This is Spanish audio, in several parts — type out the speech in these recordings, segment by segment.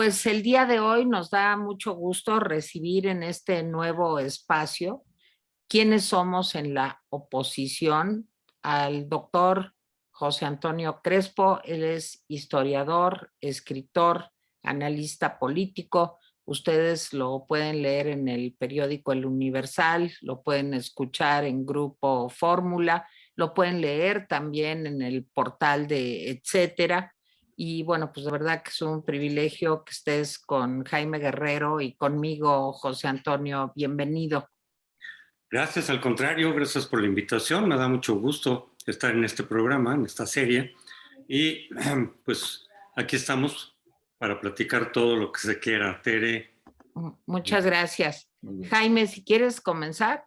Pues el día de hoy nos da mucho gusto recibir en este nuevo espacio quiénes somos en la oposición al doctor José Antonio Crespo. Él es historiador, escritor, analista político. Ustedes lo pueden leer en el periódico El Universal, lo pueden escuchar en Grupo Fórmula, lo pueden leer también en el portal de Etcétera. Y bueno, pues de verdad que es un privilegio que estés con Jaime Guerrero y conmigo, José Antonio. Bienvenido. Gracias, al contrario, gracias por la invitación. Me da mucho gusto estar en este programa, en esta serie. Y pues aquí estamos para platicar todo lo que se quiera. Tere. Muchas gracias. Jaime, si quieres comenzar.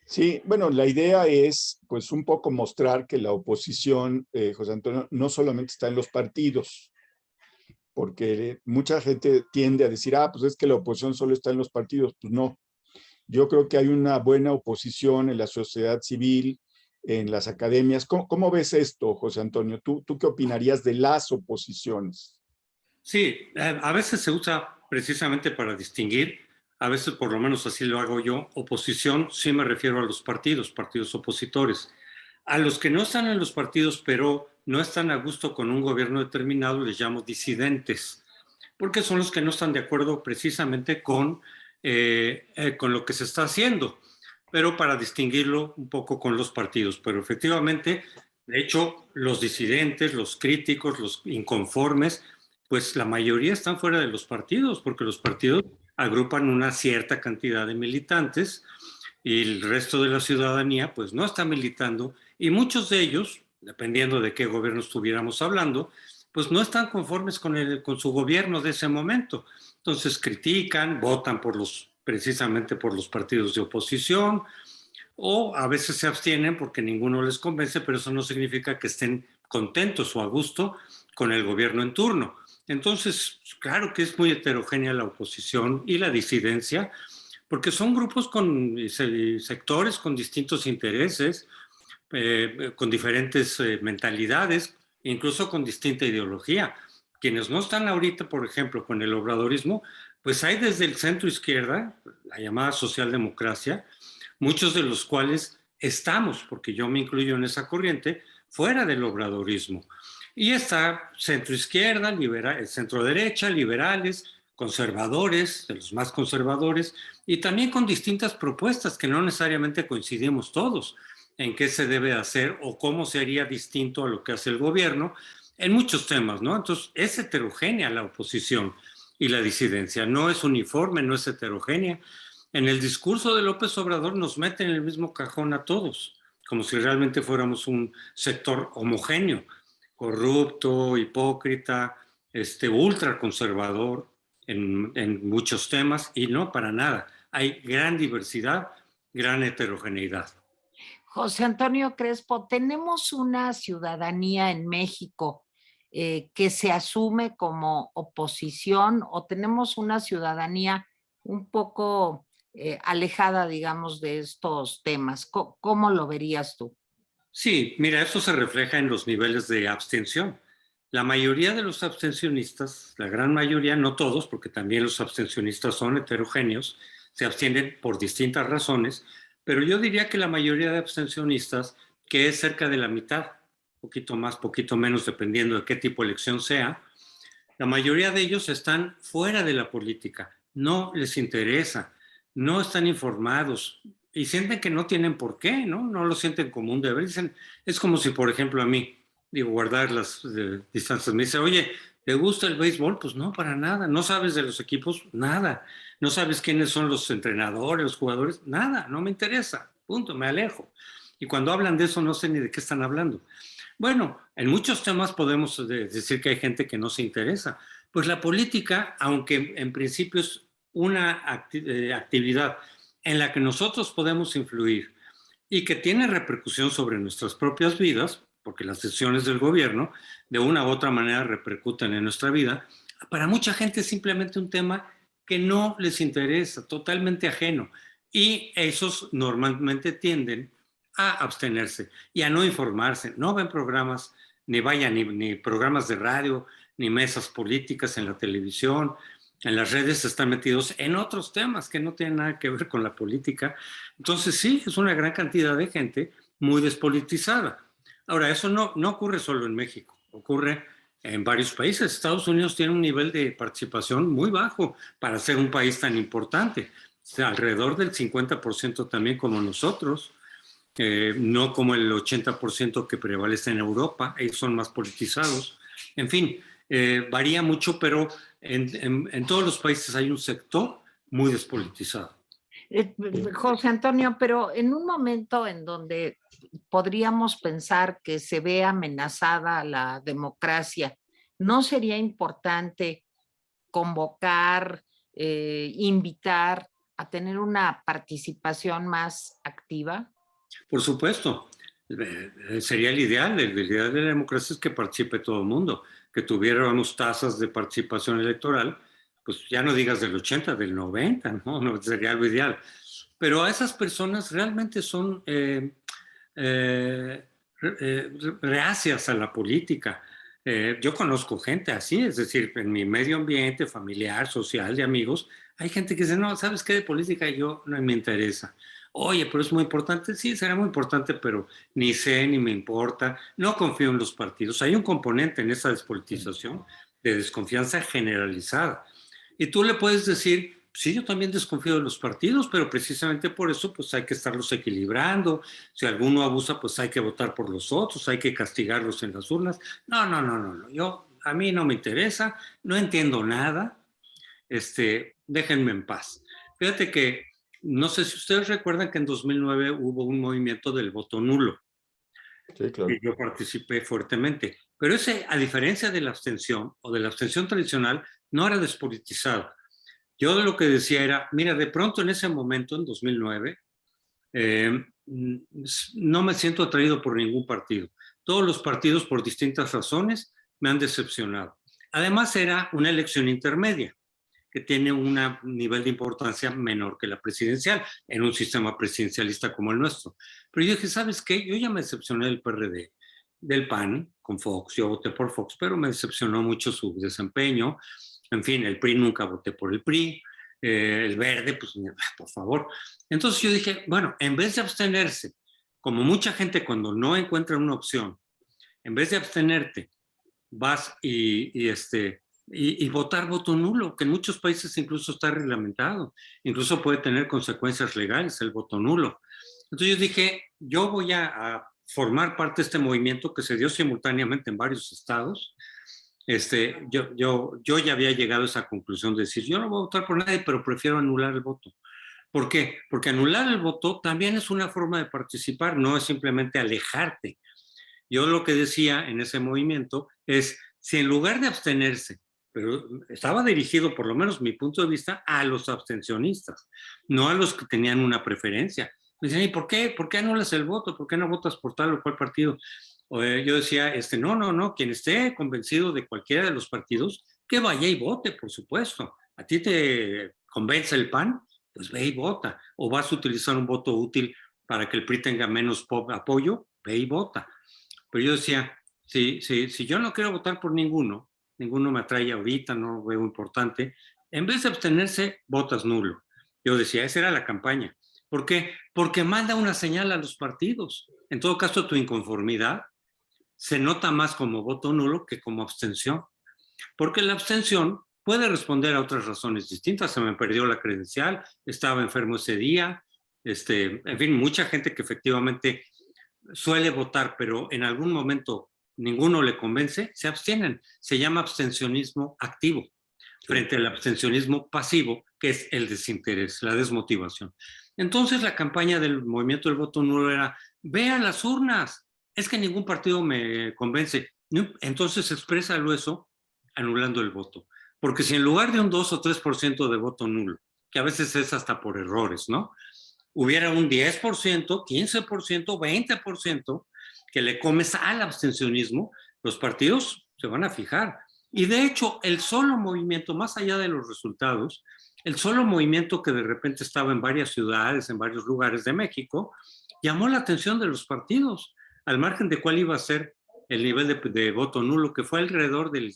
Sí, bueno, la idea es pues un poco mostrar que la oposición, José Antonio, no solamente está en los partidos, porque mucha gente tiende a decir, pues es que la oposición solo está en los partidos. Pues no, yo creo que hay una buena oposición en la sociedad civil, en las academias. ¿Cómo ves esto, José Antonio? ¿Tú qué opinarías de las oposiciones? Sí, a veces se usa precisamente para distinguir, a veces por lo menos así lo hago yo. Oposición, sí me refiero a los partidos opositores. A los que no están en los partidos, pero no están a gusto con un gobierno determinado, les llamo disidentes, porque son los que no están de acuerdo precisamente con lo que se está haciendo, pero para distinguirlo un poco con los partidos. Pero efectivamente, de hecho, los disidentes, los críticos, los inconformes, pues la mayoría están fuera de los partidos, porque los partidos agrupan una cierta cantidad de militantes y el resto de la ciudadanía pues no está militando, y muchos de ellos, dependiendo de qué gobierno estuviéramos hablando, pues no están conformes con su gobierno de ese momento. Entonces critican, votan precisamente por los partidos de oposición, o a veces se abstienen porque ninguno les convence, pero eso no significa que estén contentos o a gusto con el gobierno en turno. Entonces, claro que es muy heterogénea la oposición y la disidencia, porque son grupos con sectores con distintos intereses, con diferentes mentalidades, incluso con distinta ideología. Quienes no están ahorita, por ejemplo, con el obradorismo, pues hay desde el centro izquierda, la llamada socialdemocracia, muchos de los cuales estamos, porque yo me incluyo en esa corriente, fuera del obradorismo. Y está centro izquierda, centro derecha, liberales, conservadores, de los más conservadores, y también con distintas propuestas que no necesariamente coincidimos todos en qué se debe hacer o cómo sería distinto a lo que hace el gobierno en muchos temas, ¿no? Entonces, es heterogénea la oposición y la disidencia, no es uniforme, no es heterogénea. En el discurso de López Obrador nos meten en el mismo cajón a todos, como si realmente fuéramos un sector homogéneo, corrupto, hipócrita, ultraconservador en muchos temas, y no, para nada. Hay gran diversidad, gran heterogeneidad. José Antonio Crespo, tenemos una ciudadanía en México que se asume como oposición, o tenemos una ciudadanía un poco alejada, digamos, de estos temas. ¿Cómo lo verías tú? Sí, mira, eso se refleja en los niveles de abstención. La mayoría de los abstencionistas, la gran mayoría, no todos, porque también los abstencionistas son heterogéneos, se abstienen por distintas razones, pero yo diría que la mayoría de abstencionistas, que es cerca de la mitad, poquito más, poquito menos, dependiendo de qué tipo de elección sea, la mayoría de ellos están fuera de la política, no les interesa, no están informados y sienten que no tienen por qué, ¿no? No lo sienten como un deber. Dicen, es como si, por ejemplo, a mí, digo, guardar las distancias, me dice, oye, ¿te gusta el béisbol? Pues no, para nada. ¿No sabes de los equipos? Nada. ¿No sabes quiénes son los entrenadores, los jugadores? Nada, no me interesa. Punto, me alejo. Y cuando hablan de eso, no sé ni de qué están hablando. Bueno, en muchos temas podemos decir que hay gente que no se interesa. Pues la política, aunque en principio es una actividad en la que nosotros podemos influir y que tiene repercusión sobre nuestras propias vidas, porque las decisiones del gobierno de una u otra manera repercuten en nuestra vida, para mucha gente es simplemente un tema que no les interesa, totalmente ajeno. Y esos normalmente tienden a abstenerse y a no informarse. No ven programas, ni programas de radio, ni mesas políticas en la televisión, En las redes están metidos en otros temas que no tienen nada que ver con la política. Entonces sí, es una gran cantidad de gente muy despolitizada. Ahora, eso no ocurre solo en México, ocurre en varios países. Estados Unidos tiene un nivel de participación muy bajo para ser un país tan importante. O sea, alrededor del 50% también como nosotros, no como el 80% que prevalece en Europa, ellos son más politizados. En fin, varía mucho, pero en todos los países hay un sector muy despolitizado. José Antonio, pero en un momento en donde podríamos pensar que se ve amenazada la democracia, ¿no sería importante convocar, invitar a tener una participación más activa? Por supuesto, sería el ideal de la democracia es que participe todo el mundo, que tuviéramos tasas de participación electoral, pues ya no digas del 80, del 90, ¿no? No sería lo ideal. Pero a esas personas realmente son reacias a la política. Yo conozco gente así, es decir, en mi medio ambiente familiar, social, de amigos, hay gente que dice, no, ¿sabes qué? De política yo no me interesa. Oye, pero es muy importante. Sí, será muy importante, pero ni sé, ni me importa. No confío en los partidos. Hay un componente en esa despolitización de desconfianza generalizada. Y tú le puedes decir, sí, yo también desconfío de los partidos, pero precisamente por eso pues hay que estarlos equilibrando. Si alguno abusa, pues hay que votar por los otros, hay que castigarlos en las urnas. No. A mí no me interesa, no entiendo nada. Déjenme en paz. Fíjate que no sé si ustedes recuerdan que en 2009 hubo un movimiento del voto nulo. Sí, claro. Y yo participé fuertemente. Pero ese, a diferencia de la abstención o de la abstención tradicional, no era despolitizado. Yo lo que decía era, mira, de pronto en ese momento, en 2009, no me siento atraído por ningún partido. Todos los partidos, por distintas razones, me han decepcionado. Además, era una elección intermedia que tiene un nivel de importancia menor que la presidencial en un sistema presidencialista como el nuestro. Pero yo dije, ¿sabes qué? Yo ya me decepcioné del PRD, del PAN con Fox, yo voté por Fox, pero me decepcionó mucho su desempeño. En fin, el PRI nunca voté por el PRI, el Verde, pues por favor. Entonces yo dije, bueno, en vez de abstenerse, como mucha gente cuando no encuentra una opción, en vez de abstenerte, vas y votar voto nulo, que en muchos países incluso está reglamentado, incluso puede tener consecuencias legales el voto nulo. Entonces yo dije, yo voy a formar parte de este movimiento que se dio simultáneamente en varios estados. Yo ya había llegado a esa conclusión de decir, yo no voy a votar por nadie, pero prefiero anular el voto. ¿Por qué? Porque anular el voto también es una forma de participar, no es simplemente alejarte. Yo lo que decía en ese movimiento es, si en lugar de abstenerse, pero estaba dirigido, por lo menos mi punto de vista, a los abstencionistas, no a los que tenían una preferencia. Me decían, ¿y por qué? ¿Por qué anulas el voto? ¿Por qué no votas por tal o cual partido? Yo decía, no, quien esté convencido de cualquiera de los partidos, que vaya y vote, por supuesto. ¿A ti te convence el PAN? Pues ve y vota. ¿O vas a utilizar un voto útil para que el PRI tenga menos apoyo? Ve y vota. Pero yo decía, si yo no quiero votar por ninguno me atrae ahorita, no lo veo importante, en vez de abstenerse, votas nulo. Yo decía, esa era la campaña. ¿Por qué? Porque manda una señal a los partidos. En todo caso, tu inconformidad se nota más como voto nulo que como abstención. Porque la abstención puede responder a otras razones distintas. Se me perdió la credencial, estaba enfermo ese día, en fin, mucha gente que efectivamente suele votar, pero en algún momento ninguno le convence, se abstienen. Se llama abstencionismo activo, frente al abstencionismo pasivo, que es el desinterés, la desmotivación. Entonces la campaña del movimiento del voto nulo era, ve a las urnas, es que ningún partido me convence. Entonces exprésalo eso anulando el voto. Porque si en lugar de un 2 o 3% de voto nulo, que a veces es hasta por errores, ¿no? Hubiera un 10%, 15%, 20% que le comes al abstencionismo, los partidos se van a fijar. Y de hecho, el solo movimiento, más allá de los resultados, el solo movimiento que de repente estaba en varias ciudades, en varios lugares de México, llamó la atención de los partidos, al margen de cuál iba a ser el nivel de voto nulo, que fue alrededor del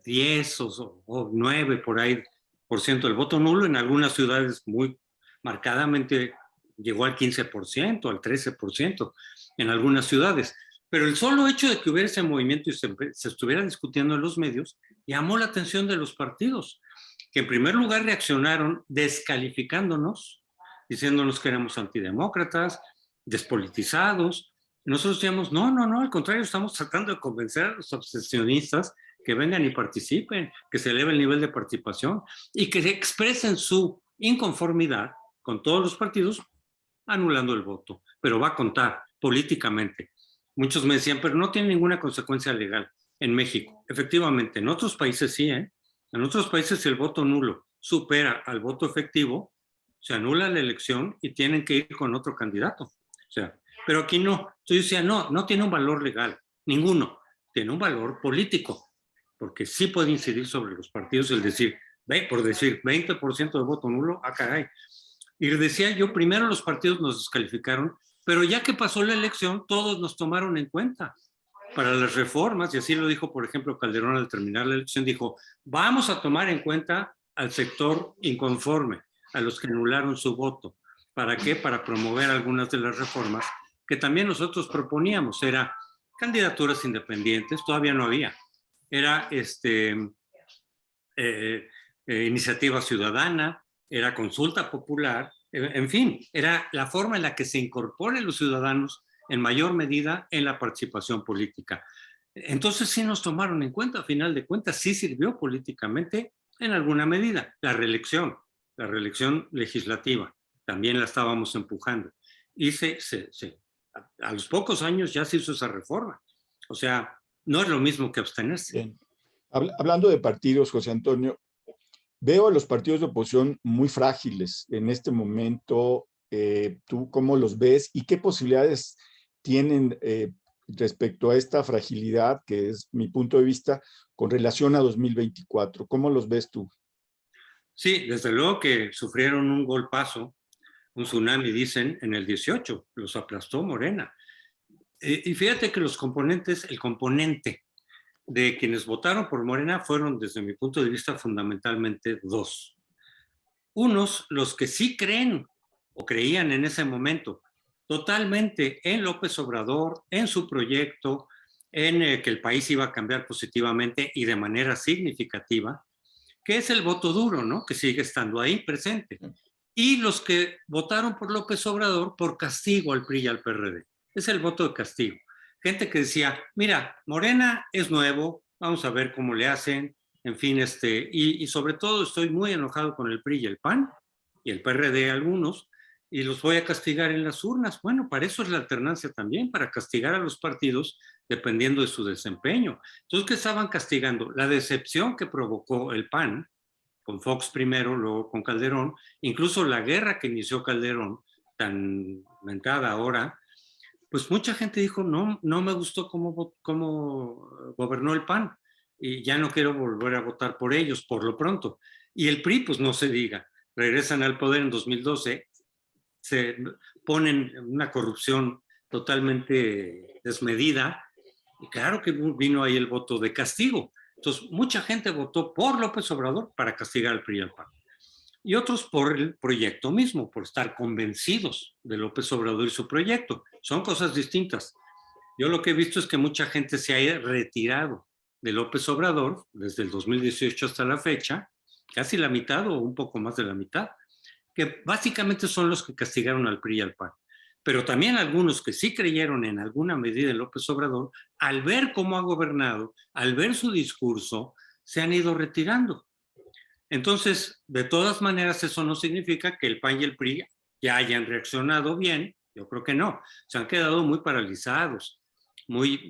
10 o 9 por ahí por ciento del voto nulo. En algunas ciudades muy marcadamente llegó al 15%, al 13% en algunas ciudades. Pero el solo hecho de que hubiera ese movimiento y se estuviera discutiendo en los medios llamó la atención de los partidos, que en primer lugar reaccionaron descalificándonos, diciéndonos que éramos antidemócratas, despolitizados. Nosotros decíamos, no, al contrario, estamos tratando de convencer a los abstencionistas que vengan y participen, que se eleve el nivel de participación y que expresen su inconformidad con todos los partidos anulando el voto, pero va a contar políticamente. Muchos me decían, pero no tiene ninguna consecuencia legal en México. Efectivamente, en otros países sí, ¿eh? En otros países si el voto nulo supera al voto efectivo, se anula la elección y tienen que ir con otro candidato. O sea, pero aquí no. Yo decía, no tiene un valor legal, ninguno. Tiene un valor político, porque sí puede incidir sobre los partidos el decir, por decir 20% de voto nulo, caray. Y decía yo, primero los partidos nos descalificaron, pero ya que pasó la elección, todos nos tomaron en cuenta para las reformas, y así lo dijo, por ejemplo, Calderón al terminar la elección, dijo, vamos a tomar en cuenta al sector inconforme, a los que anularon su voto. ¿Para qué? Para promover algunas de las reformas que también nosotros proponíamos. Era candidaturas independientes, todavía no había. Era iniciativa ciudadana, era consulta popular, en fin, era la forma en la que se incorporen los ciudadanos en mayor medida en la participación política. Entonces sí nos tomaron en cuenta, a final de cuentas sí sirvió políticamente en alguna medida. La reelección legislativa, también la estábamos empujando. Y a los pocos años ya se hizo esa reforma. O sea, no es lo mismo que abstenerse. Bien. Hablando de partidos, José Antonio, veo a los partidos de oposición muy frágiles en este momento. ¿Tú cómo los ves y qué posibilidades tienen respecto a esta fragilidad, que es mi punto de vista, con relación a 2024? ¿Cómo los ves tú? Sí, desde luego que sufrieron un golpazo, un tsunami, dicen, en el 18, los aplastó Morena. Y fíjate que el componente de quienes votaron por Morena fueron, desde mi punto de vista, fundamentalmente dos. Unos, los que sí creen o creían en ese momento totalmente en López Obrador, en su proyecto, en que el país iba a cambiar positivamente y de manera significativa, que es el voto duro, ¿no? Que sigue estando ahí presente. Y los que votaron por López Obrador por castigo al PRI y al PRD. Es el voto de castigo. Gente que decía, mira, Morena es nuevo, vamos a ver cómo le hacen, en fin, y sobre todo estoy muy enojado con el PRI y el PAN, y el PRD algunos, y los voy a castigar en las urnas. Bueno, para eso es la alternancia también, para castigar a los partidos dependiendo de su desempeño. Entonces, ¿qué estaban castigando? La decepción que provocó el PAN, con Fox primero, luego con Calderón, incluso la guerra que inició Calderón, tan mentada ahora, pues mucha gente dijo, no me gustó cómo gobernó el PAN y ya no quiero volver a votar por ellos por lo pronto. Y el PRI, pues no se diga, regresan al poder en 2012, se ponen una corrupción totalmente desmedida y claro que vino ahí el voto de castigo. Entonces, mucha gente votó por López Obrador para castigar al PRI y al PAN. Y otros por el proyecto mismo, por estar convencidos de López Obrador y su proyecto. Son cosas distintas. Yo lo que he visto es que mucha gente se ha retirado de López Obrador desde el 2018 hasta la fecha, casi la mitad o un poco más de la mitad, que básicamente son los que castigaron al PRI y al PAN. Pero también algunos que sí creyeron en alguna medida en López Obrador, al ver cómo ha gobernado, al ver su discurso, se han ido retirando. Entonces, de todas maneras, eso no significa que el PAN y el PRI ya hayan reaccionado bien. Yo creo que no. Se han quedado muy paralizados,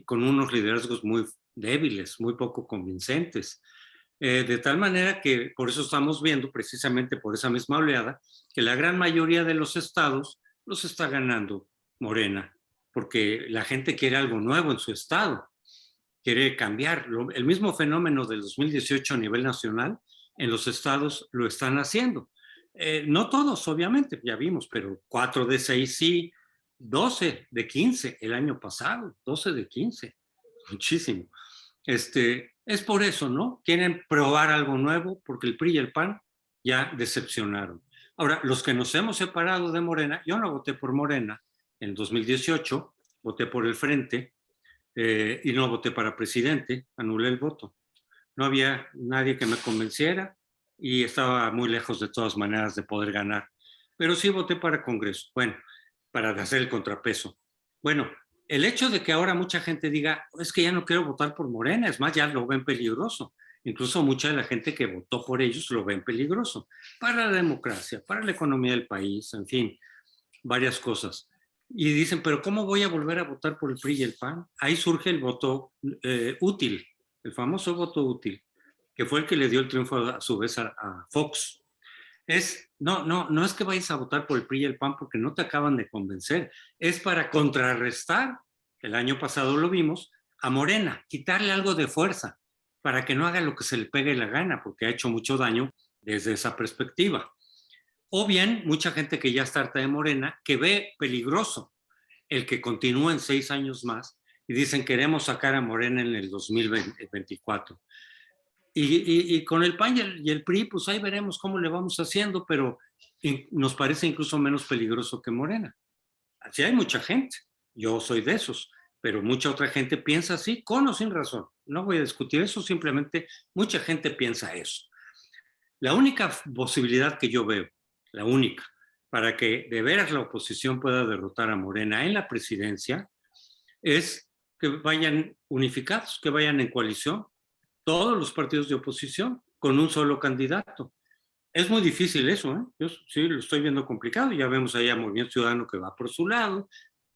con unos liderazgos muy débiles, muy poco convincentes. De tal manera que por eso estamos viendo, precisamente por esa misma oleada, que la gran mayoría de los estados los está ganando Morena, porque la gente quiere algo nuevo en su estado, quiere cambiar. El mismo fenómeno del 2018 a nivel nacional, en los estados lo están haciendo. No todos, obviamente, ya vimos, pero 4 de 6 sí, 12 de 15 el año pasado, 12 de 15, muchísimo. Es por eso, ¿no? Quieren probar algo nuevo porque el PRI y el PAN ya decepcionaron. Ahora, los que nos hemos separado de Morena, yo no voté por Morena en 2018, voté por el Frente y no voté para presidente, anulé el voto. No había nadie que me convenciera y estaba muy lejos de todas maneras de poder ganar. Pero sí voté para Congreso, bueno, para hacer el contrapeso. Bueno, el hecho de que ahora mucha gente diga, es que ya no quiero votar por Morena, es más, ya lo ven peligroso. Incluso mucha de la gente que votó por ellos lo ven peligroso. Para la democracia, para la economía del país, en fin, varias cosas. Y dicen, pero ¿cómo voy a volver a votar por el PRI y el PAN? Ahí surge el voto útil, el famoso voto útil, que fue el que le dio el triunfo a su vez a Fox. No es que vayas a votar por el PRI y el PAN porque no te acaban de convencer, es para contrarrestar, el año pasado lo vimos, a Morena, quitarle algo de fuerza, para que no haga lo que se le pegue la gana, porque ha hecho mucho daño desde esa perspectiva. O bien, mucha gente que ya está harta de Morena, que ve peligroso el que continúen 6 años más y dicen queremos sacar a Morena en el 2024. Y con el PAN y el PRI, pues ahí veremos cómo le vamos haciendo, pero nos parece incluso menos peligroso que Morena. Así hay mucha gente, yo soy de esos, pero mucha otra gente piensa así, con o sin razón. No voy a discutir eso, simplemente mucha gente piensa eso. La única posibilidad que yo veo, la única, para que de veras la oposición pueda derrotar a Morena en la presidencia, es que vayan unificados, que vayan en coalición, todos los partidos de oposición, con un solo candidato. Es muy difícil eso, ¿eh? Yo sí lo estoy viendo complicado. Ya vemos ahí a Movimiento Ciudadano que va por su lado,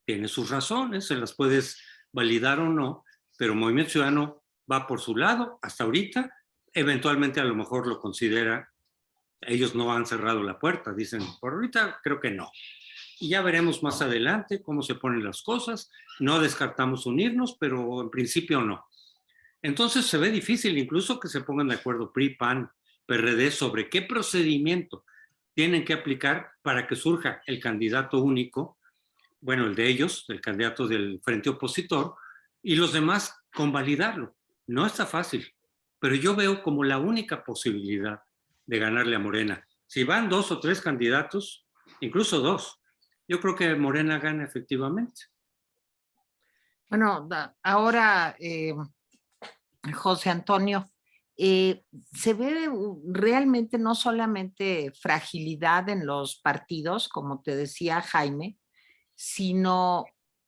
tiene sus razones, se las puedes validar o no, pero Movimiento Ciudadano va por su lado hasta ahorita, eventualmente a lo mejor lo considera, ellos no han cerrado la puerta, dicen, por ahorita creo que no. Y ya veremos más adelante cómo se ponen las cosas, no descartamos unirnos, pero en principio no. Entonces se ve difícil incluso que se pongan de acuerdo PRI, PAN, PRD sobre qué procedimiento tienen que aplicar para que surja el candidato único, bueno, el de ellos, el candidato del frente opositor, y los demás convalidarlo. No está fácil, pero yo veo como la única posibilidad de ganarle a Morena. Si van 2 o 3 candidatos, incluso 2, yo creo que Morena gana efectivamente. Bueno, ahora, José Antonio, se ve realmente no solamente fragilidad en los partidos, como te decía Jaime, sino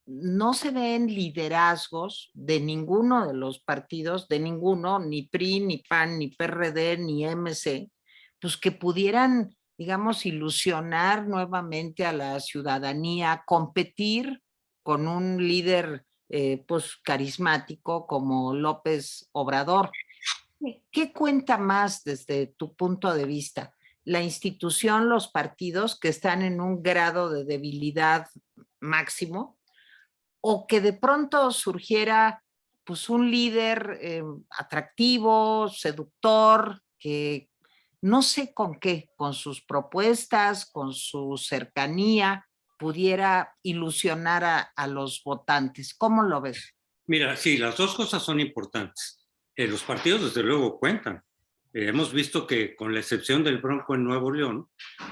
no se ven liderazgos de ninguno de los partidos, de ninguno, ni PRI, ni PAN, ni PRD, ni MC, pues que pudieran, digamos, ilusionar nuevamente a la ciudadanía, competir con un líder pues carismático como López Obrador. ¿Qué cuenta más desde tu punto de vista? ¿La institución, los partidos que están en un grado de debilidad máximo? ¿O que de pronto surgiera pues un líder atractivo, seductor, que no sé con qué, con sus propuestas, con su cercanía, pudiera ilusionar a los votantes? ¿Cómo lo ves? Mira, sí, las dos cosas son importantes. Los partidos desde luego cuentan. Hemos visto que con la excepción del Bronco en Nuevo León,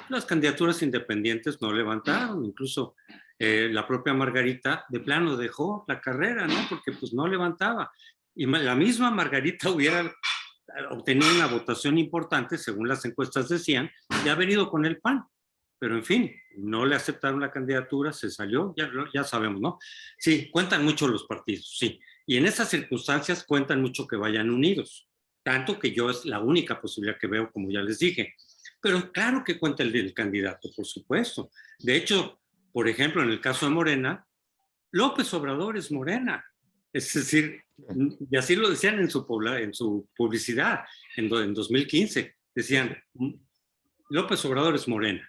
las candidaturas independientes no levantaron, incluso la propia Margarita de plano dejó la carrera, ¿no? Porque pues no levantaba. Y la misma Margarita hubiera obtenido una votación importante, según las encuestas decían, de haber ido con el PAN. Pero en fin, no le aceptaron la candidatura, se salió, ya sabemos, ¿no? Sí, cuentan mucho los partidos, sí. Y en esas circunstancias cuentan mucho que vayan unidos. Tanto que yo es la única posibilidad que veo, como ya les dije. Pero claro que cuenta el candidato, por supuesto. De hecho, por ejemplo, en el caso de Morena, López Obrador es Morena. Es decir, y así lo decían en su publicidad en 2015. Decían, López Obrador es Morena,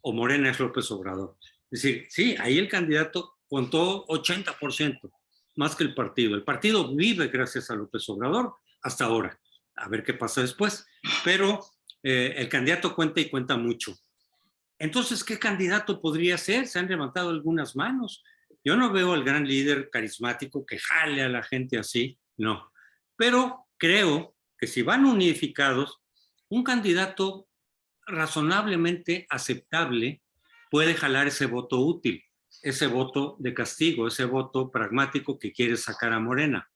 o Morena es López Obrador. Es decir, sí, ahí el candidato contó 80%, más que el partido. El partido vive gracias a López Obrador hasta ahora. A ver qué pasa después. Pero el candidato cuenta y cuenta mucho. Entonces, ¿qué candidato podría ser? Se han levantado algunas manos. Yo no veo al gran líder carismático que jale a la gente así, no. Pero creo que si van unificados, un candidato razonablemente aceptable puede jalar ese voto útil, ese voto de castigo, ese voto pragmático que quiere sacar a Morena.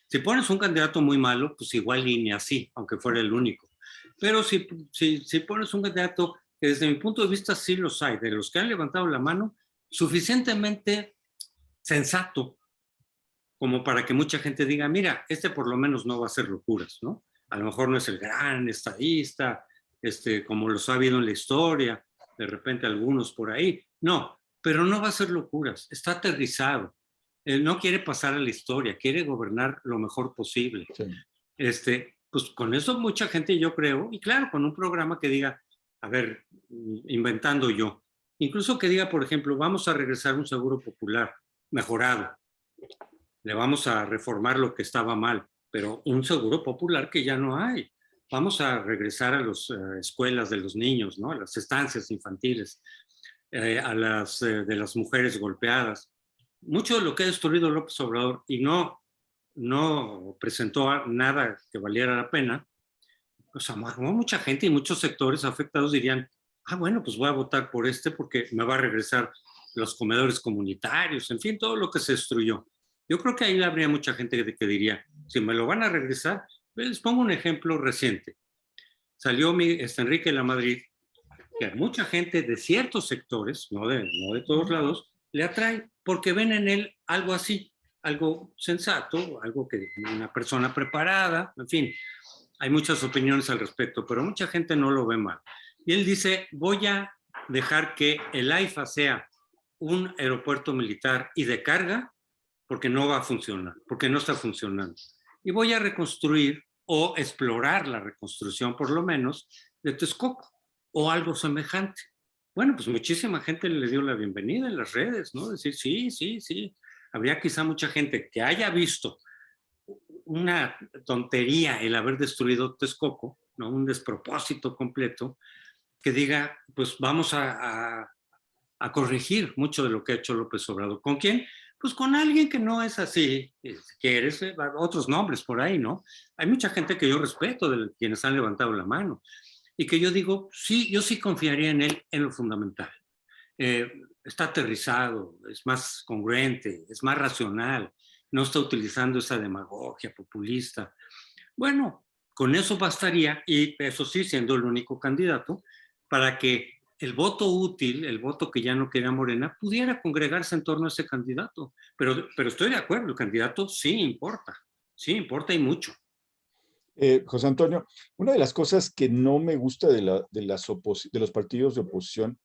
Si pones un candidato muy malo, pues igual ni así, aunque fuera el único. Pero si pones un candidato que desde mi punto de vista sí los hay, de los que han levantado la mano, suficientemente sensato como para que mucha gente diga, mira, este por lo menos no va a hacer locuras, ¿no? A lo mejor no es el gran estadista, como los ha habido en la historia, de repente algunos por ahí. No, pero no va a hacer locuras, está aterrizado. Él no quiere pasar a la historia, quiere gobernar lo mejor posible. Sí. Pues con eso mucha gente, yo creo, y claro, con un programa que diga, a ver, inventando yo, incluso que diga, por ejemplo, vamos a regresar a un seguro popular mejorado, le vamos a reformar lo que estaba mal, pero un seguro popular que ya no hay. Vamos a regresar a las escuelas de los niños, ¿no? A las estancias infantiles, a las de las mujeres golpeadas. Mucho de lo que ha destruido López Obrador y no presentó nada que valiera la pena, pues mucha gente y muchos sectores afectados dirían, bueno, pues voy a votar por porque me va a regresar los comedores comunitarios, en fin, todo lo que se destruyó. Yo creo que ahí habría mucha gente que diría, si me lo van a regresar, les pongo un ejemplo reciente. Salió Enrique de la Madrid, que a mucha gente de ciertos sectores, no de todos lados, le atrae, porque ven en él algo así, algo sensato, algo que una persona preparada, en fin, hay muchas opiniones al respecto, pero mucha gente no lo ve mal. Y él dice, voy a dejar que el AIFA sea un aeropuerto militar y de carga, porque no va a funcionar, porque no está funcionando. Y voy a reconstruir o explorar la reconstrucción, por lo menos, de Texcoco o algo semejante. Bueno, pues muchísima gente le dio la bienvenida en las redes, ¿no? Decir, sí. Habría quizá mucha gente que haya visto una tontería el haber destruido Texcoco, ¿no? Un despropósito completo, que diga, pues vamos a corregir mucho de lo que ha hecho López Obrador. ¿Con quién? Pues con alguien que no es así, si quieres, otros nombres por ahí, ¿no? Hay mucha gente que yo respeto, de quienes han levantado la mano, y que yo digo, sí, yo sí confiaría en él en lo fundamental. Está aterrizado, es más congruente, es más racional, no está utilizando esa demagogia populista. Bueno, con eso bastaría, y eso sí, siendo el único candidato, para que el voto útil, el voto que ya no quería Morena, pudiera congregarse en torno a ese candidato. Pero estoy de acuerdo, el candidato sí importa y mucho. José Antonio, una de las cosas que no me gusta de los partidos de oposición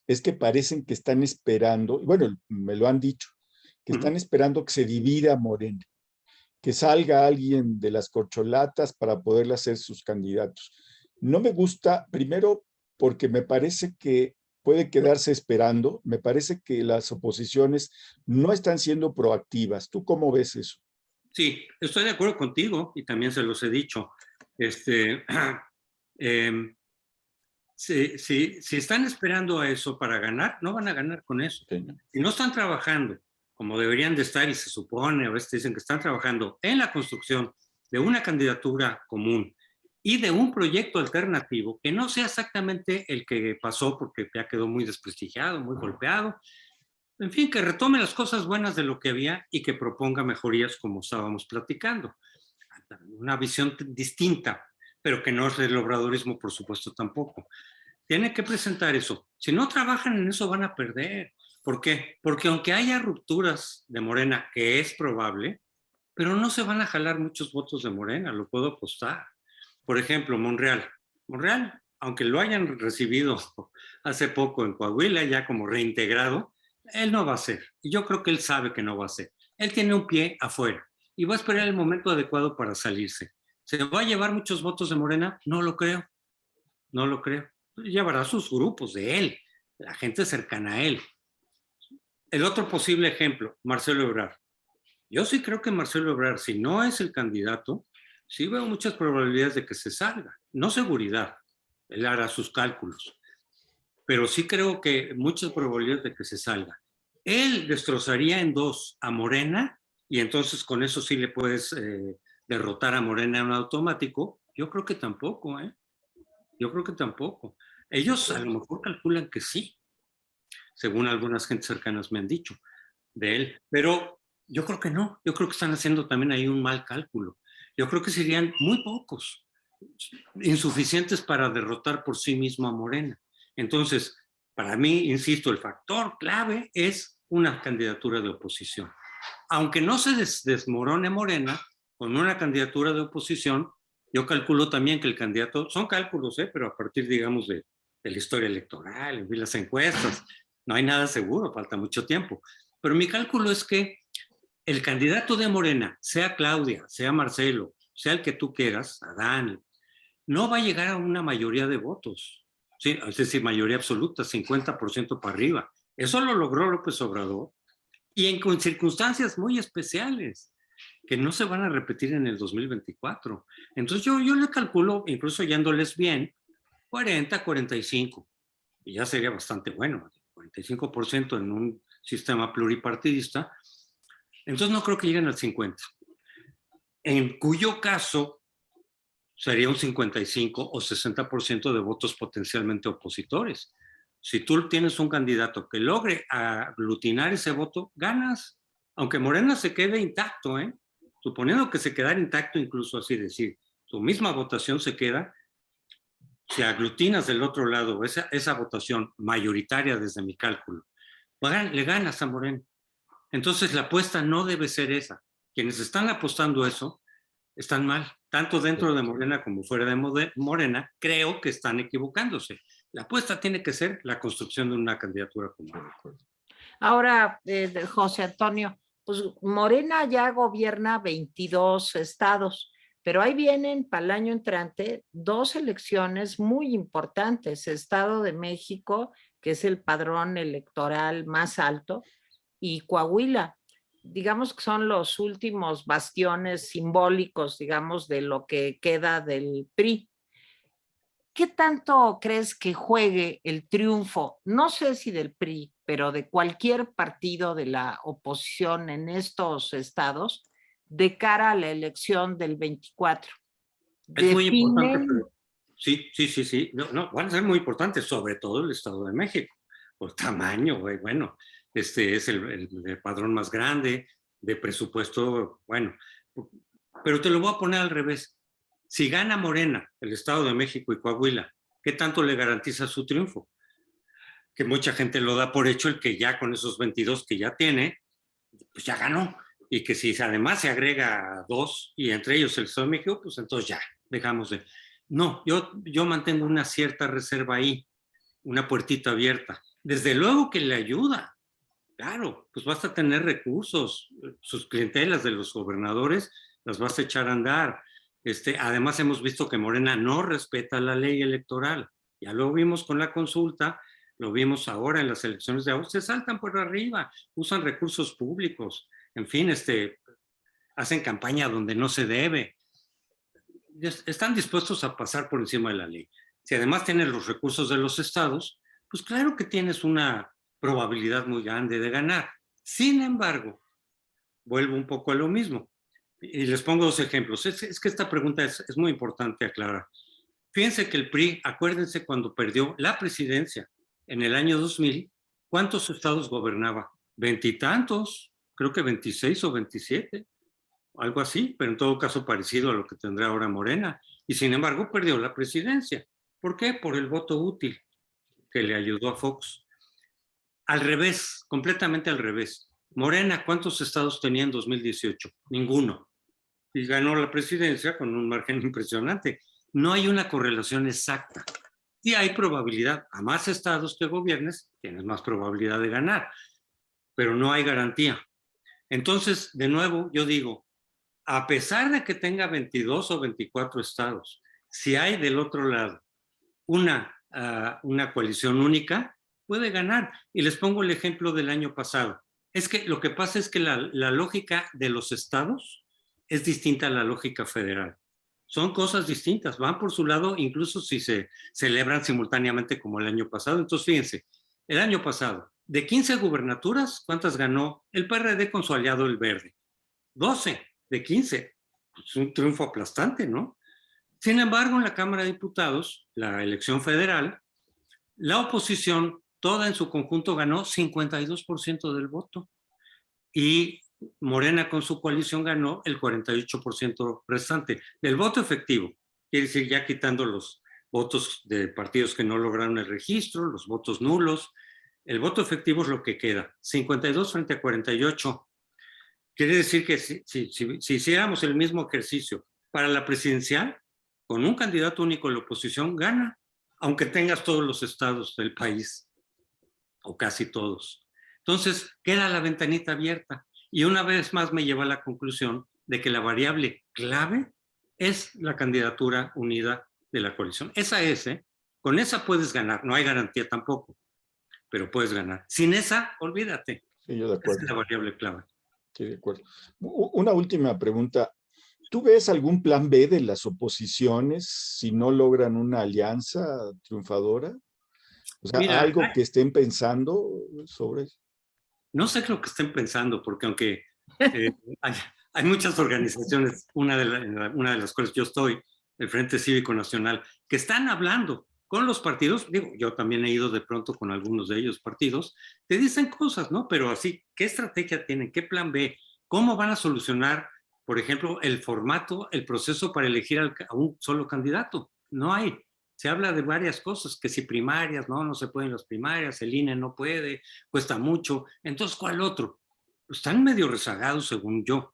es que parecen que están esperando, y bueno, me lo han dicho, que están esperando que se divida Morena, que salga alguien de las corcholatas para poderle hacer sus candidatos. No me gusta, primero, porque me parece que puede quedarse esperando, me parece que las oposiciones no están siendo proactivas. ¿Tú cómo ves eso? Sí, estoy de acuerdo contigo y también se los he dicho. Si están esperando a eso para ganar, no van a ganar con eso. Sí. Si no están trabajando como deberían de estar, y se supone, a veces dicen que están trabajando en la construcción de una candidatura común y de un proyecto alternativo que no sea exactamente el que pasó, porque ya quedó muy desprestigiado, muy golpeado. En fin, que retome las cosas buenas de lo que había y que proponga mejorías como estábamos platicando. Una visión distinta, pero que no es el obradorismo, por supuesto, tampoco. Tiene que presentar eso. Si no trabajan en eso, van a perder. ¿Por qué? Porque aunque haya rupturas de Morena, que es probable, pero no se van a jalar muchos votos de Morena, lo puedo apostar. Por ejemplo, Monreal, aunque lo hayan recibido hace poco en Coahuila, ya como reintegrado, él no va a ser. Y yo creo que él sabe que no va a ser. Él tiene un pie afuera y va a esperar el momento adecuado para salirse. ¿Se va a llevar muchos votos de Morena? No lo creo. Llevará sus grupos de él, la gente cercana a él. El otro posible ejemplo, Marcelo Ebrard. Yo sí creo que Marcelo Ebrard, si no es el candidato, sí veo muchas probabilidades de que se salga. No seguridad, él hará sus cálculos, pero sí creo que muchas probabilidades de que se salga. Él destrozaría en dos a Morena y entonces con eso sí le puedes derrotar a Morena en automático, yo creo que tampoco, ¿eh? Yo creo que tampoco. Ellos a lo mejor calculan que sí, según algunas gentes cercanas me han dicho de él, pero yo creo que no, yo creo que están haciendo también ahí un mal cálculo. Yo creo que serían muy pocos, insuficientes para derrotar por sí mismo a Morena. Entonces, para mí, insisto, el factor clave es una candidatura de oposición. Aunque no se desmorone Morena, con una candidatura de oposición, yo calculo también que el candidato, son cálculos, pero a partir, digamos, de la historia electoral, en las encuestas, no hay nada seguro, falta mucho tiempo. Pero mi cálculo es que el candidato de Morena, sea Claudia, sea Marcelo, sea el que tú quieras, Adán, no va a llegar a una mayoría de votos. Sí, es decir, mayoría absoluta, 50% para arriba. Eso lo logró López Obrador y en circunstancias muy especiales que no se van a repetir en el 2024. Entonces yo le calculo, incluso yéndoles bien, 40, 45. Y ya sería bastante bueno, 45% en un sistema pluripartidista. Entonces no creo que lleguen al 50. En cuyo caso sería un 55 o 60% de votos potencialmente opositores. Si tú tienes un candidato que logre aglutinar ese voto, ganas. Aunque Morena se quede intacto, suponiendo que se quedara intacto, incluso así decir, tu misma votación se queda, si aglutinas del otro lado esa votación mayoritaria desde mi cálculo, le ganas a Morena. Entonces la apuesta no debe ser esa. Quienes están apostando eso están mal, tanto dentro de Morena como fuera de Morena, creo que están equivocándose. La apuesta tiene que ser la construcción de una candidatura común. Ahora, José Antonio, pues Morena ya gobierna 22 estados, pero ahí vienen para el año entrante 2 elecciones muy importantes, Estado de México, que es el padrón electoral más alto, y Coahuila. Digamos que son los últimos bastiones simbólicos, digamos, de lo que queda del PRI. ¿Qué tanto crees que juegue el triunfo, no sé si del PRI, pero de cualquier partido de la oposición en estos estados de cara a la elección del 24? Es muy importante, Definen. pero sí. No, van a ser muy importantes, sobre todo el Estado de México, por tamaño, bueno, es el padrón más grande, de presupuesto, bueno, pero te lo voy a poner al revés. Si gana Morena, el Estado de México y Coahuila, ¿qué tanto le garantiza su triunfo? Que mucha gente lo da por hecho, el que ya con esos 22 que ya tiene, pues ya ganó. Y que si además se agrega 2, y entre ellos el Estado de México, pues entonces ya, dejamos de... No, yo mantengo una cierta reserva ahí, una puertita abierta. Desde luego que le ayuda. Claro, pues basta tener recursos, sus clientelas de los gobernadores las vas a echar a andar. Además hemos visto que Morena no respeta la ley electoral. Ya lo vimos con la consulta, lo vimos ahora en las elecciones de agosto, se saltan por arriba, usan recursos públicos, en fin, hacen campaña donde no se debe. Están dispuestos a pasar por encima de la ley. Si además tienes los recursos de los estados, pues claro que tienes una probabilidad muy grande de ganar. Sin embargo, vuelvo un poco a lo mismo. Y les pongo 2 ejemplos. Es que esta pregunta es muy importante aclarar. Fíjense que el PRI, acuérdense cuando perdió la presidencia en el año 2000, ¿cuántos estados gobernaba? 20 y tantos, creo que 26 o 27, algo así, pero en todo caso parecido a lo que tendrá ahora Morena. Y sin embargo perdió la presidencia. ¿Por qué? Por el voto útil que le ayudó a Fox. Al revés, completamente al revés. Morena, ¿cuántos estados tenía en 2018? Ninguno. Y ganó la presidencia con un margen impresionante. No hay una correlación exacta. Y hay probabilidad. A más estados que gobiernes, tienes más probabilidad de ganar. Pero no hay garantía. Entonces, de nuevo, yo digo, a pesar de que tenga 22 o 24 estados, si hay del otro lado una coalición única, puede ganar. Y les pongo el ejemplo del año pasado. Es que lo que pasa es que la lógica de los estados es distinta a la lógica federal. Son cosas distintas, van por su lado, incluso si se celebran simultáneamente como el año pasado. Entonces, fíjense, el año pasado, de 15 gubernaturas, ¿cuántas ganó el PRD con su aliado el Verde? 12 de 15. pues, un triunfo aplastante, ¿no? Sin embargo, en la Cámara de Diputados, la elección federal, la oposición, toda en su conjunto, ganó 52% del voto y Morena con su coalición ganó el 48% restante del voto efectivo. Quiere decir, ya quitando los votos de partidos que no lograron el registro, los votos nulos, el voto efectivo es lo que queda, 52 frente a 48. Quiere decir que si hiciéramos el mismo ejercicio para la presidencial, con un candidato único la oposición gana, aunque tengas todos los estados del país, o casi todos. Entonces, queda la ventanita abierta. Y una vez más me lleva a la conclusión de que la variable clave es la candidatura unida de la coalición. Esa es, ¿eh? Con esa puedes ganar, no hay garantía tampoco, pero puedes ganar. Sin esa, olvídate. Sí, yo de acuerdo. Esa es la variable clave. Sí, de acuerdo. Una última pregunta. ¿Tú ves algún plan B de las oposiciones si no logran una alianza triunfadora? O sea, Mira, algo que estén pensando sobre eso. no sé lo que estén pensando, porque aunque hay muchas organizaciones, una de las cuales yo estoy, el Frente Cívico Nacional, que están hablando con los partidos, digo, yo también he ido de pronto con algunos de ellos partidos, te dicen cosas, ¿no? Pero así, ¿qué estrategia tienen? ¿Qué plan B? ¿Cómo van a solucionar, por ejemplo, el formato, el proceso para elegir a un solo candidato? No hay. Se habla de varias cosas, que si primarias, no se pueden las primarias, el INE no puede, cuesta mucho. Entonces, ¿cuál otro? Están medio rezagados, según yo,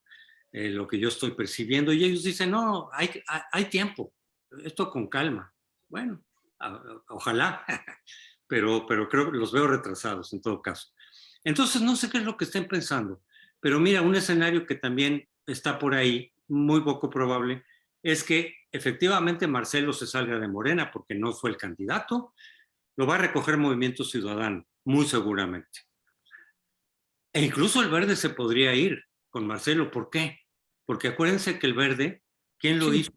lo que yo estoy percibiendo, y ellos dicen, no, hay tiempo, esto con calma. Bueno, ojalá, pero creo que los veo retrasados en todo caso. Entonces, no sé qué es lo que estén pensando, pero mira, un escenario que también está por ahí, muy poco probable, es que efectivamente Marcelo se salga de Morena porque no fue el candidato, lo va a recoger Movimiento Ciudadano, muy seguramente. E incluso el Verde se podría ir con Marcelo. ¿Por qué? Porque acuérdense que el Verde, ¿quién lo hizo?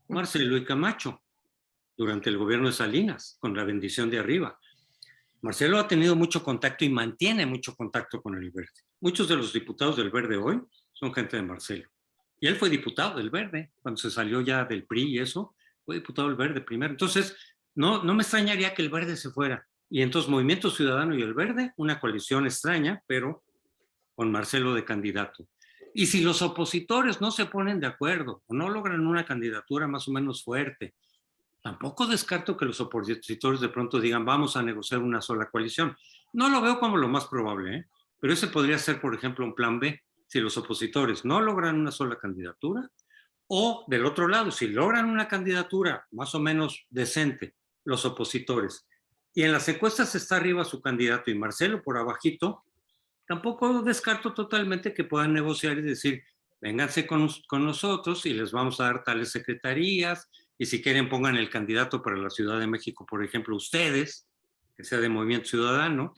Marcelo y Camacho, durante el gobierno de Salinas, con la bendición de arriba. Marcelo ha tenido mucho contacto y mantiene mucho contacto con el Verde. Muchos de los diputados del Verde hoy son gente de Marcelo. Y él fue diputado del Verde, cuando se salió ya del PRI y eso, fue diputado del Verde primero. Entonces, no me extrañaría que el Verde se fuera. Y entonces Movimiento Ciudadano y el Verde, una coalición extraña, pero con Marcelo de candidato. Y si los opositores no se ponen de acuerdo o no logran una candidatura más o menos fuerte, tampoco descarto que los opositores de pronto digan vamos a negociar una sola coalición. No lo veo como lo más probable, ¿eh? Pero ese podría ser, por ejemplo, un plan B. Si los opositores no logran una sola candidatura, o del otro lado, si logran una candidatura más o menos decente, los opositores, y en las encuestas está arriba su candidato y Marcelo por abajito, tampoco descarto totalmente que puedan negociar y decir, vénganse con nosotros y les vamos a dar tales secretarías, y si quieren pongan el candidato para la Ciudad de México, por ejemplo, ustedes, que sea de Movimiento Ciudadano,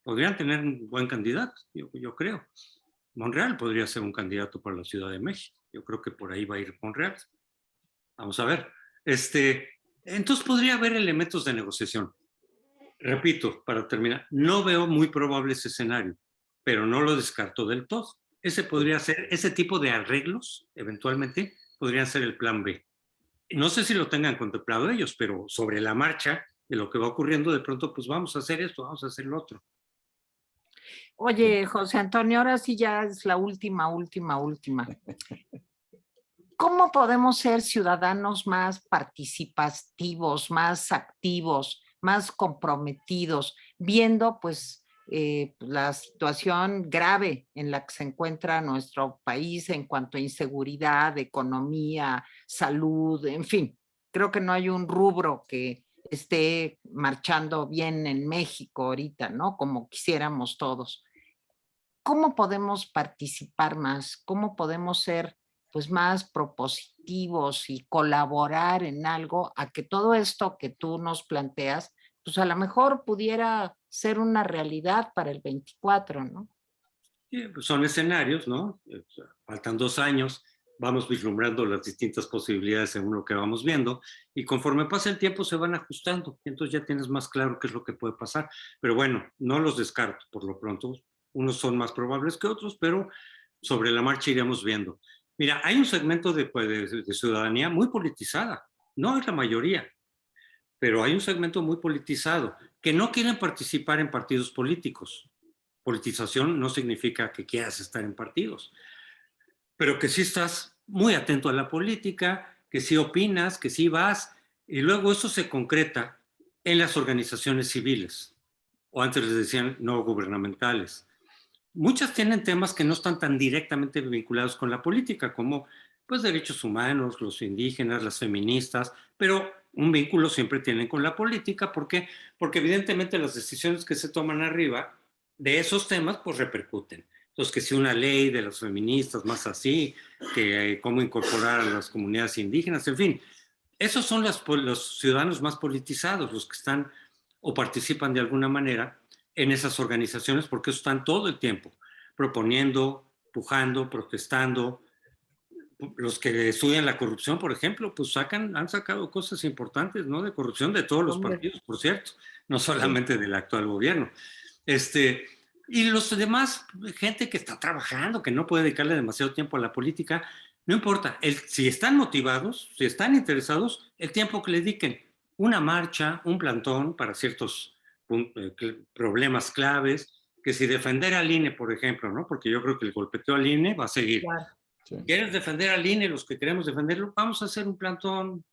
podrían tener un buen candidato, yo creo. Monreal podría ser un candidato para la Ciudad de México. Yo creo que por ahí va a ir Monreal. Vamos a ver. Entonces podría haber elementos de negociación. Repito, para terminar, no veo muy probable ese escenario, pero no lo descarto del todo. Ese tipo de arreglos, eventualmente, podrían ser el plan B. No sé si lo tengan contemplado ellos, pero sobre la marcha de lo que va ocurriendo, de pronto, pues vamos a hacer esto, vamos a hacer lo otro. Oye, José Antonio, ahora sí ya es la última. ¿Cómo podemos ser ciudadanos más participativos, más activos, más comprometidos, viendo pues la situación grave en la que se encuentra nuestro país en cuanto a inseguridad, economía, salud, en fin? Creo que no hay un rubro que esté marchando bien en México ahorita, ¿no? Como quisiéramos todos. ¿Cómo podemos participar más? ¿Cómo podemos ser pues más propositivos y colaborar en algo a que todo esto que tú nos planteas, pues a lo mejor pudiera ser una realidad para el 24, ¿no? Sí, pues son escenarios, ¿no? Faltan 2 años, vamos vislumbrando las distintas posibilidades según lo que vamos viendo, y conforme pasa el tiempo se van ajustando, y entonces ya tienes más claro qué es lo que puede pasar. Pero bueno, no los descarto por lo pronto. Unos son más probables que otros, pero sobre la marcha iremos viendo. Mira, hay un segmento de ciudadanía muy politizada, no es la mayoría, pero hay un segmento muy politizado que no quieren participar en partidos políticos. Politización no significa que quieras estar en partidos, pero que sí estás muy atento a la política, que sí opinas, que sí vas, y luego eso se concreta en las organizaciones civiles, o antes les decían no gubernamentales. Muchas tienen temas que no están tan directamente vinculados con la política, como pues derechos humanos, los indígenas, las feministas, pero un vínculo siempre tienen con la política. ¿Por qué? Porque evidentemente las decisiones que se toman arriba de esos temas pues repercuten. Entonces, que si una ley de las feministas más así, que cómo incorporar a las comunidades indígenas, en fin, esos son los ciudadanos más politizados, los que están o participan de alguna manera en esas organizaciones, porque están todo el tiempo proponiendo, pujando, protestando. Los que estudian la corrupción, por ejemplo, pues han sacado cosas importantes, ¿no? De corrupción de todos los partidos, por cierto, no solamente del actual gobierno. Y los demás, gente que está trabajando, que no puede dedicarle demasiado tiempo a la política, no importa, si están motivados, si están interesados, el tiempo que le dediquen, una marcha, un plantón para ciertos problemas claves, que si defender al INE, por ejemplo, ¿no? Porque yo creo que el golpeteo al INE va a seguir. Claro. Sí. ¿Quieres defender al INE? Los que queremos defenderlo, vamos a hacer un plantón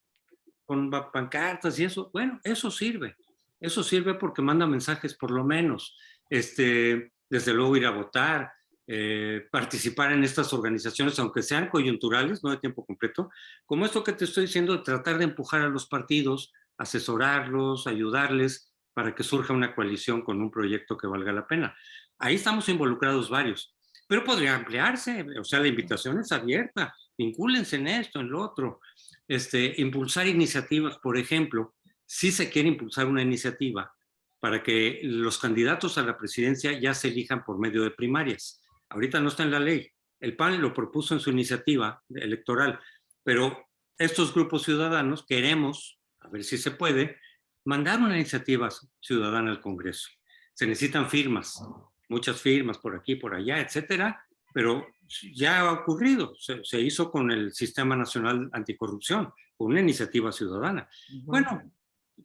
con pancartas y eso. Bueno, eso sirve. Eso sirve porque manda mensajes por lo menos. Desde luego ir a votar, participar en estas organizaciones, aunque sean coyunturales, no de tiempo completo, como esto que te estoy diciendo, de tratar de empujar a los partidos, asesorarlos, ayudarles para que surja una coalición con un proyecto que valga la pena. Ahí estamos involucrados varios, pero podría ampliarse, o sea, la invitación es abierta, vincúlense en esto, en lo otro. Impulsar iniciativas, por ejemplo, si se quiere impulsar una iniciativa para que los candidatos a la presidencia ya se elijan por medio de primarias. Ahorita no está en la ley. El PAN lo propuso en su iniciativa electoral, pero estos grupos ciudadanos queremos, a ver si se puede, mandar una iniciativa ciudadana al Congreso. Se necesitan firmas, muchas firmas por aquí, por allá, etcétera, pero ya ha ocurrido, se hizo con el Sistema Nacional Anticorrupción, con una iniciativa ciudadana. Bueno,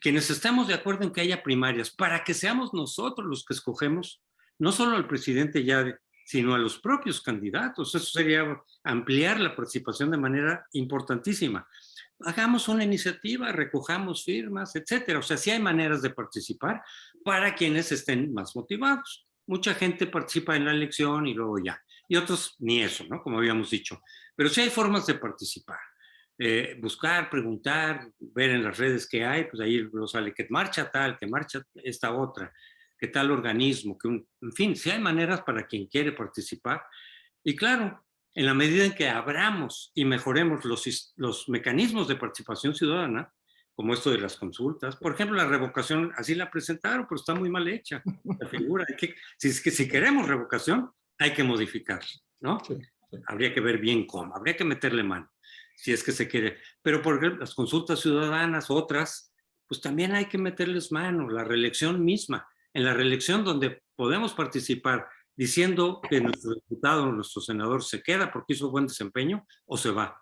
quienes estamos de acuerdo en que haya primarias, para que seamos nosotros los que escogemos, no solo al presidente ya, sino a los propios candidatos. Eso sería ampliar la participación de manera importantísima. Hagamos una iniciativa, recojamos firmas, etcétera. O sea, sí hay maneras de participar para quienes estén más motivados. Mucha gente participa en la elección y luego ya. Y otros ni eso, ¿no? Como habíamos dicho. Pero sí hay formas de participar. Buscar, preguntar, ver en las redes que hay, pues ahí nos sale que marcha tal, que marcha esta otra, que tal organismo, en fin, sí hay maneras para quien quiere participar. Y claro, en la medida en que abramos y mejoremos los mecanismos de participación ciudadana, como esto de las consultas, por ejemplo, la revocación, así la presentaron, pero está muy mal hecha, la figura. Si queremos revocación, hay que modificarla, ¿no? Sí, sí. Habría que ver bien cómo, habría que meterle mano, si es que se quiere. Pero por ejemplo, las consultas ciudadanas, otras, pues también hay que meterles mano, la reelección misma. En la reelección donde podemos participar diciendo que nuestro diputado o nuestro senador se queda porque hizo buen desempeño o se va.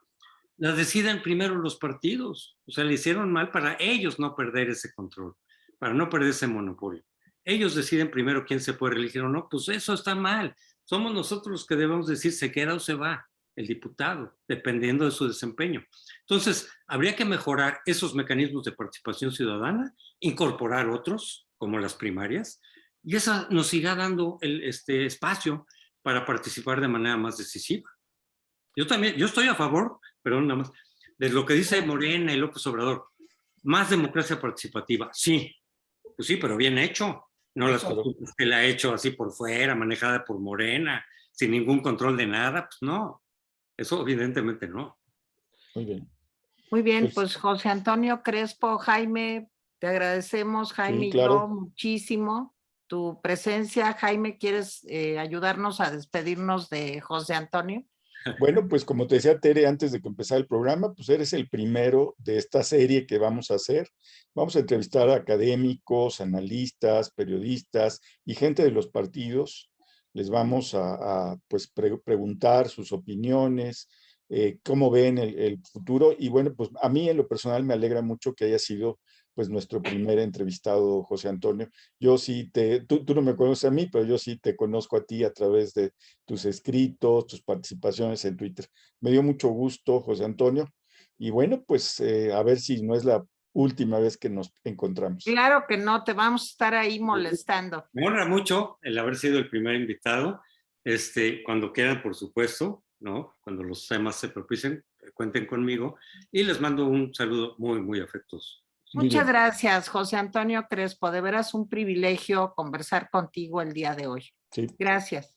La deciden primero los partidos. O sea, le hicieron mal para ellos no perder ese control, para no perder ese monopolio. Ellos deciden primero quién se puede reelegir o no. Pues eso está mal. Somos nosotros los que debemos decir se queda o se va el diputado, dependiendo de su desempeño. Entonces, habría que mejorar esos mecanismos de participación ciudadana, incorporar otros, como las primarias, y esa nos irá dando este espacio para participar de manera más decisiva. Yo estoy a favor, perdón, nada más, de lo que dice Morena y López Obrador. Más democracia participativa, sí, pues sí, pero bien hecho. No las consultas que la ha hecho así por fuera, manejada por Morena, sin ningún control de nada, pues no. Eso evidentemente no. Muy bien. Muy bien, pues José Antonio Crespo, Jaime, te agradecemos, Jaime, sí, claro, y yo muchísimo tu presencia. Jaime, ¿quieres ayudarnos a despedirnos de José Antonio? Bueno, pues como te decía Tere antes de que empezara el programa, pues eres el primero de esta serie que vamos a hacer. Vamos a entrevistar a académicos, analistas, periodistas y gente de los partidos. Les vamos a preguntar sus opiniones, cómo ven el futuro. Y bueno, pues a mí en lo personal me alegra mucho que haya sido pues nuestro primer entrevistado, José Antonio. Yo sí tú no me conoces a mí, pero yo sí te conozco a ti a través de tus escritos, tus participaciones en Twitter. Me dio mucho gusto, José Antonio. Y bueno, pues a ver si no es la última vez que nos encontramos. Claro que no, te vamos a estar ahí molestando. Me honra mucho el haber sido el primer invitado. Cuando quieran, por supuesto, ¿no? Cuando los temas se propicien, cuenten conmigo. Y les mando un saludo muy, muy afectuoso. Muchas gracias, José Antonio Crespo. De veras un privilegio conversar contigo el día de hoy. Sí. Gracias.